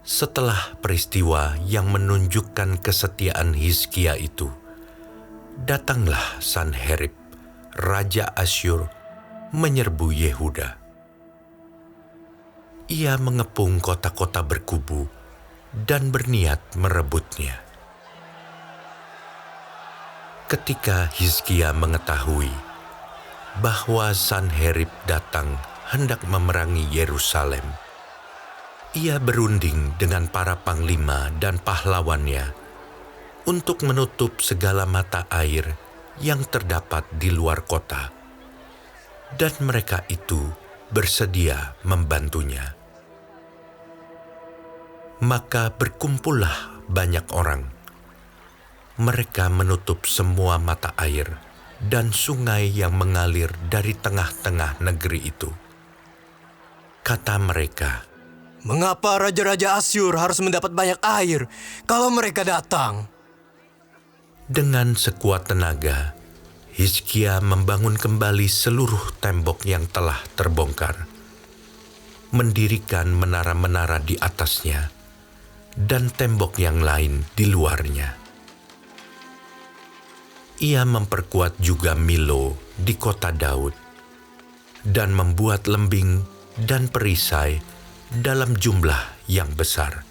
Setelah peristiwa yang menunjukkan kesetiaan Hizkia itu, datanglah Sanherib, Raja Asyur, menyerbu Yehuda. Ia mengepung kota-kota berkubu dan berniat merebutnya. Ketika Hizkia mengetahui bahwa Sanherib datang hendak memerangi Yerusalem, ia berunding dengan para panglima dan pahlawannya untuk menutup segala mata air yang terdapat di luar kota, dan mereka itu bersedia membantunya. Maka berkumpullah banyak orang. Mereka menutup semua mata air dan sungai yang mengalir dari tengah-tengah negeri itu. Kata mereka, "Mengapa raja-raja Asyur harus mendapat banyak air kalau mereka datang?" Dengan sekuat tenaga, Hizkia membangun kembali seluruh tembok yang telah terbongkar, mendirikan menara-menara di atasnya, dan tembok yang lain di luarnya. Ia memperkuat juga Milo di kota Daud, dan membuat lembing dan perisai dalam jumlah yang besar.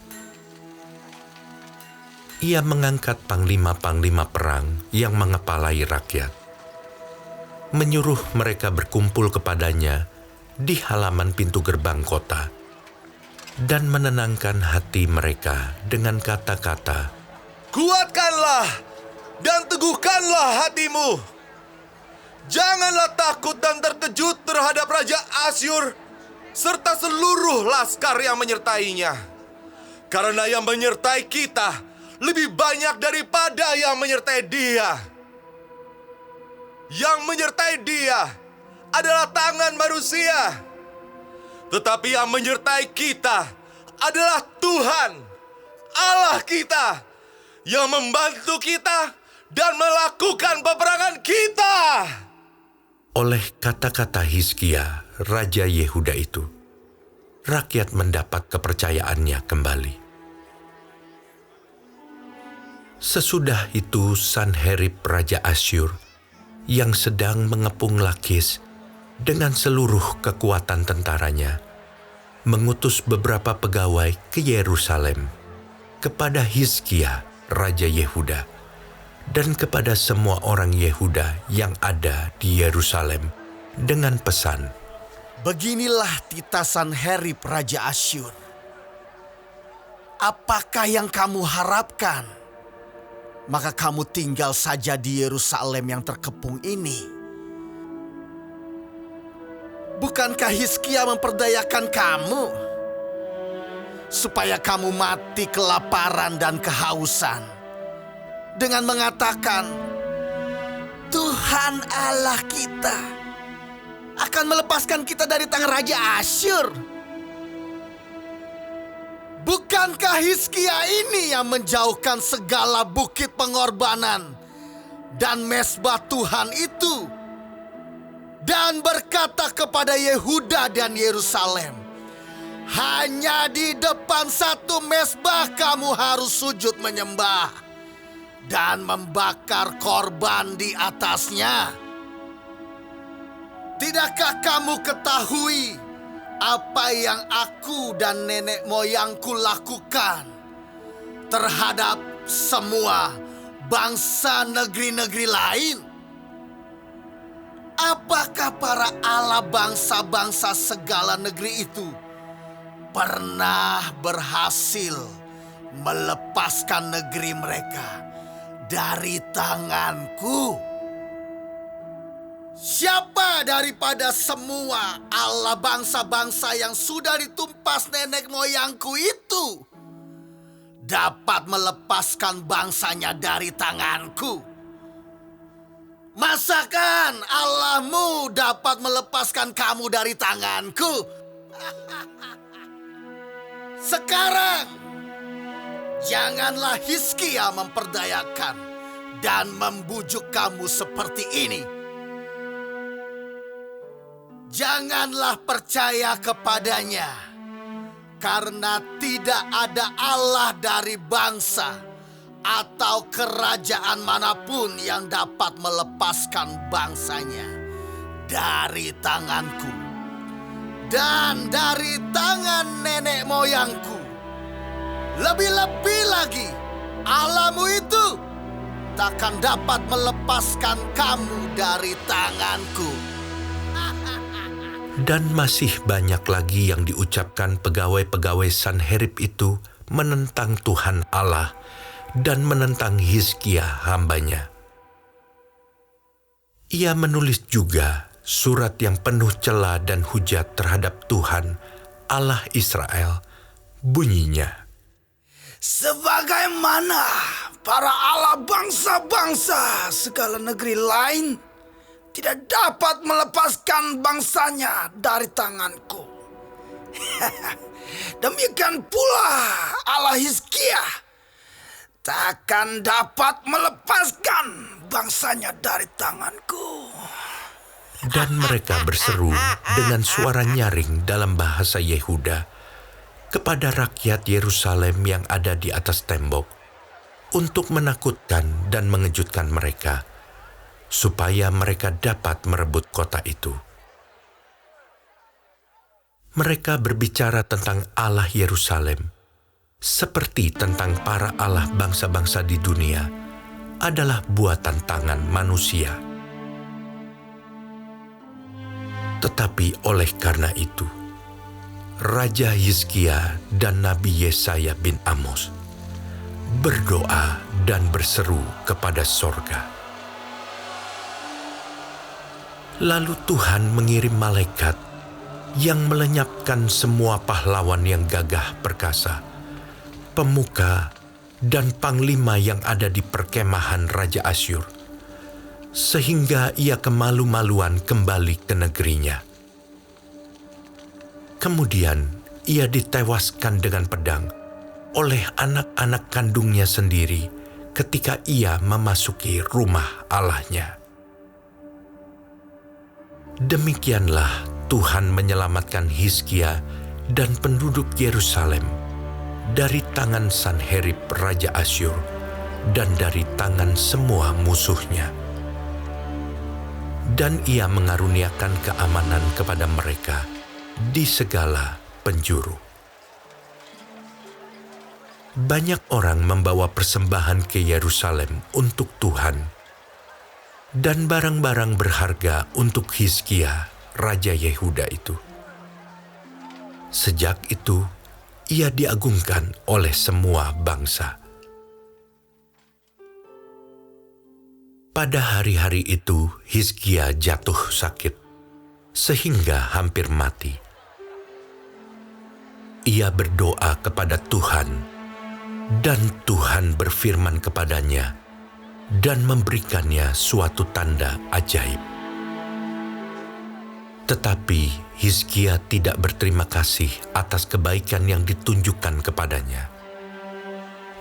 Ia mengangkat panglima-panglima perang yang mengepalai rakyat, menyuruh mereka berkumpul kepadanya di halaman pintu gerbang kota, dan menenangkan hati mereka dengan kata-kata, "Kuatkanlah dan teguhkanlah hatimu. Janganlah takut dan terkejut terhadap Raja Asyur serta seluruh laskar yang menyertainya. Karena yang menyertai kita lebih banyak daripada yang menyertai dia. Yang menyertai dia adalah tangan manusia, tetapi yang menyertai kita adalah Tuhan, Allah kita, yang membantu kita dan melakukan peperangan kita." Oleh kata-kata Hizkia, Raja Yehuda itu, rakyat mendapat kepercayaannya kembali. Sesudah itu Sanherib Raja Asyur, yang sedang mengepung Lakis dengan seluruh kekuatan tentaranya, mengutus beberapa pegawai ke Yerusalem kepada Hizkia, Raja Yehuda, dan kepada semua orang Yehuda yang ada di Yerusalem dengan pesan, "Beginilah titah Sanherib Raja Asyur. Apakah yang kamu harapkan? Maka kamu tinggal saja di Yerusalem yang terkepung ini. Bukankah Hizkia memperdayakan kamu supaya kamu mati kelaparan dan kehausan dengan mengatakan, 'Tuhan Allah kita akan melepaskan kita dari tangan Raja Asyur'? Bukankah Hizkia ini yang menjauhkan segala bukit pengorbanan dan mezbah Tuhan itu, dan berkata kepada Yehuda dan Yerusalem, 'Hanya di depan satu mezbah kamu harus sujud menyembah dan membakar korban di atasnya'? Tidakkah kamu ketahui apa yang aku dan nenek moyangku lakukan terhadap semua bangsa negeri-negeri lain? Apakah para allah bangsa-bangsa segala negeri itu pernah berhasil melepaskan negeri mereka dari tanganku? Siapa daripada semua allah bangsa-bangsa yang sudah ditumpas nenek moyangku itu dapat melepaskan bangsanya dari tanganku? Masakan Allahmu dapat melepaskan kamu dari tanganku? Sekarang janganlah Hizkia memperdayakan dan membujuk kamu seperti ini. Janganlah percaya kepadanya, karena tidak ada Allah dari bangsa atau kerajaan manapun yang dapat melepaskan bangsanya dari tanganku dan dari tangan nenek moyangku. Lebih-lebih lagi, Allahmu itu takkan dapat melepaskan kamu dari tanganku. Dan masih banyak lagi yang diucapkan pegawai-pegawai Sanherib itu menentang Tuhan Allah dan menentang Hizkia hambanya. Ia menulis juga surat yang penuh cela dan hujat terhadap Tuhan, Allah Israel, bunyinya, sebagaimana para Allah bangsa-bangsa segala negeri lain tidak dapat melepaskan bangsanya dari tanganku. Demikian pula Allah Hizkia takkan dapat melepaskan bangsanya dari tanganku. Dan mereka berseru dengan suara nyaring dalam bahasa Yehuda kepada rakyat Yerusalem yang ada di atas tembok untuk menakutkan dan mengejutkan mereka, supaya mereka dapat merebut kota itu. Mereka berbicara tentang Allah Yerusalem, seperti tentang para Allah bangsa-bangsa di dunia, adalah buatan tangan manusia. Tetapi oleh karena itu, Raja Hizkia dan Nabi Yesaya bin Amos berdoa dan berseru kepada sorga. Lalu Tuhan mengirim malaikat yang melenyapkan semua pahlawan yang gagah perkasa, pemuka dan panglima yang ada di perkemahan Raja Asyur, sehingga ia kemalu-maluan kembali ke negerinya. Kemudian ia ditewaskan dengan pedang oleh anak-anak kandungnya sendiri ketika ia memasuki rumah Allahnya. Demikianlah Tuhan menyelamatkan Hizkia dan penduduk Yerusalem dari tangan Sanherib Raja Asyur dan dari tangan semua musuhnya. Dan ia mengaruniakan keamanan kepada mereka di segala penjuru. Banyak orang membawa persembahan ke Yerusalem untuk Tuhan dan barang-barang berharga untuk Hizkia, Raja Yehuda itu. Sejak itu, ia diagungkan oleh semua bangsa. Pada hari-hari itu, Hizkia jatuh sakit, sehingga hampir mati. Ia berdoa kepada Tuhan, dan Tuhan berfirman kepadanya dan memberikannya suatu tanda ajaib. Tetapi Hizkia tidak berterima kasih atas kebaikan yang ditunjukkan kepadanya,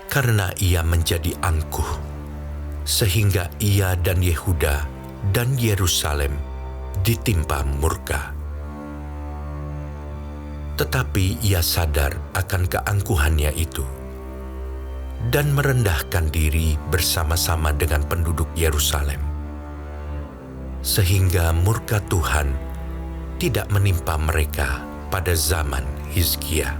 karena ia menjadi angkuh, sehingga ia dan Yehuda dan Yerusalem ditimpa murka. Tetapi ia sadar akan keangkuhannya itu dan merendahkan diri bersama-sama dengan penduduk Yerusalem, sehingga murka Tuhan tidak menimpa mereka pada zaman Hizkia.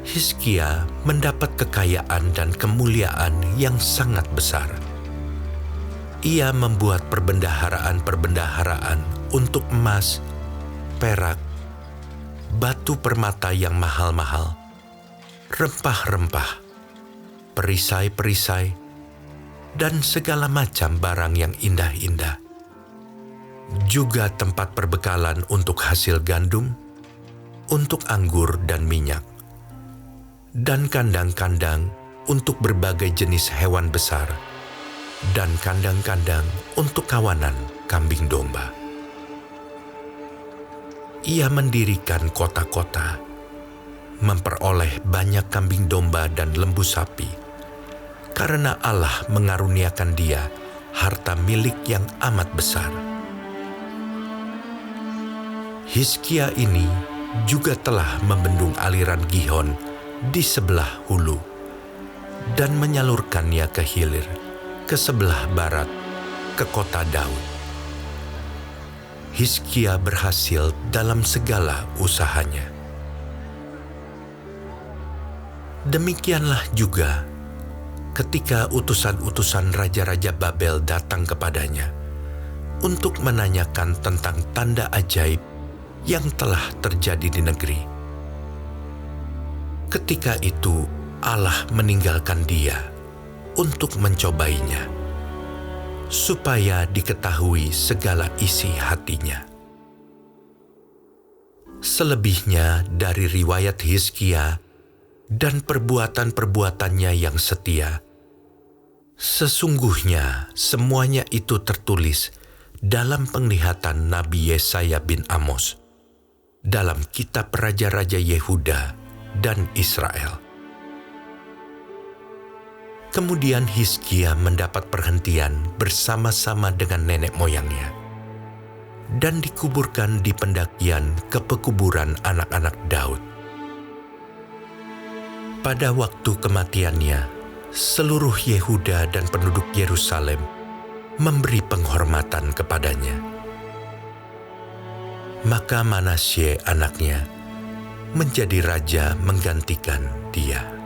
Hizkia mendapat kekayaan dan kemuliaan yang sangat besar. Ia membuat perbendaharaan-perbendaharaan untuk emas, perak, batu permata yang mahal-mahal, rempah-rempah, perisai-perisai, dan segala macam barang yang indah-indah. Juga tempat perbekalan untuk hasil gandum, untuk anggur dan minyak, dan kandang-kandang untuk berbagai jenis hewan besar, dan kandang-kandang untuk kawanan kambing domba. Ia mendirikan kota-kota, memperoleh banyak kambing domba dan lembu sapi, karena Allah mengaruniakan dia harta milik yang amat besar. Hizkia ini juga telah membendung aliran Gihon di sebelah hulu dan menyalurkannya ke hilir, ke sebelah barat, ke kota Daud. Hizkia berhasil dalam segala usahanya. Demikianlah juga ketika utusan-utusan raja-raja Babel datang kepadanya untuk menanyakan tentang tanda ajaib yang telah terjadi di negeri. Ketika itu Allah meninggalkan dia untuk mencobainya, supaya diketahui segala isi hatinya. Selebihnya dari riwayat Hizkia dan perbuatan-perbuatannya yang setia, sesungguhnya semuanya itu tertulis dalam penglihatan Nabi Yesaya bin Amos, dalam kitab Raja-Raja Yehuda dan Israel. Kemudian Hizkia mendapat perhentian bersama-sama dengan nenek moyangnya dan dikuburkan di pendakian ke pekuburan anak-anak Daud. Pada waktu kematiannya, seluruh Yehuda dan penduduk Yerusalem memberi penghormatan kepadanya. Maka Manasye anaknya menjadi raja menggantikan dia.